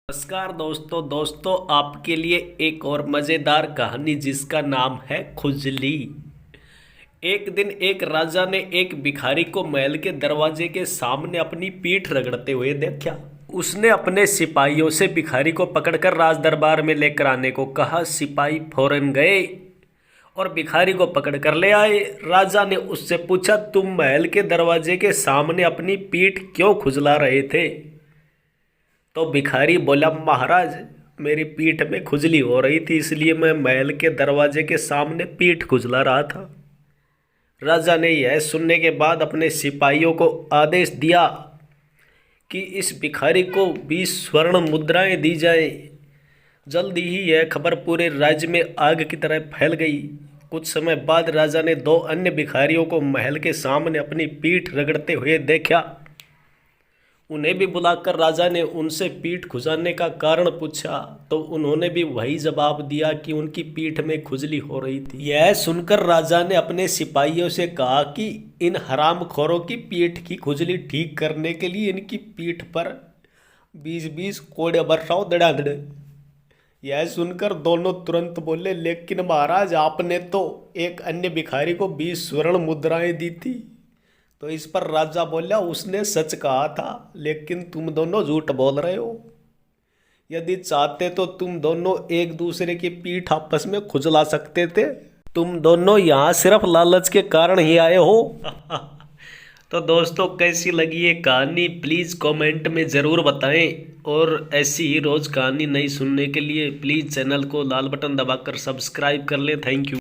नमस्कार दोस्तों आपके लिए एक और मज़ेदार कहानी जिसका नाम है खुजली। एक दिन एक राजा ने एक भिखारी को महल के दरवाजे के सामने अपनी पीठ रगड़ते हुए देखा। उसने अपने सिपाहियों से भिखारी को पकड़कर राज दरबार में लेकर आने को कहा। सिपाही फौरन गए और भिखारी को पकड़ कर ले आए। राजा ने उससे पूछा, तुम महल के दरवाजे के सामने अपनी पीठ क्यों खुजला रहे थे? तो भिखारी बोला, महाराज मेरी पीठ में खुजली हो रही थी, इसलिए मैं महल के दरवाजे के सामने पीठ खुजला रहा था। राजा ने यह सुनने के बाद अपने सिपाहियों को आदेश दिया कि इस भिखारी को 20 स्वर्ण मुद्राएं दी जाए। जल्दी ही यह खबर पूरे राज्य में आग की तरह फैल गई। कुछ समय बाद राजा ने 2 अन्य भिखारियों को महल के सामने अपनी पीठ रगड़ते हुए देखा। उन्हें भी बुलाकर राजा ने उनसे पीठ खुजाने का कारण पूछा, तो उन्होंने भी वही जवाब दिया कि उनकी पीठ में खुजली हो रही थी। यह सुनकर राजा ने अपने सिपाहियों से कहा कि इन हरामखोरों की पीठ की खुजली ठीक करने के लिए इनकी पीठ पर 20-20 कोड़े बरसाओ धड़ाधड़। यह सुनकर दोनों तुरंत बोले, लेकिन महाराज आपने तो एक अन्य भिखारी को 20 स्वर्ण मुद्राएं दी थी। तो इस पर राजा बोला, उसने सच कहा था, लेकिन तुम दोनों झूठ बोल रहे हो। यदि चाहते तो तुम दोनों एक दूसरे की पीठ आपस में खुजला सकते थे। तुम दोनों यहाँ सिर्फ लालच के कारण ही आए हो। तो दोस्तों कैसी लगी ये कहानी प्लीज़ कमेंट में ज़रूर बताएं। और ऐसी ही रोज़ कहानी नई सुनने के लिए प्लीज़ चैनल को लाल बटन दबाकर सब्सक्राइब कर लें। Thank you.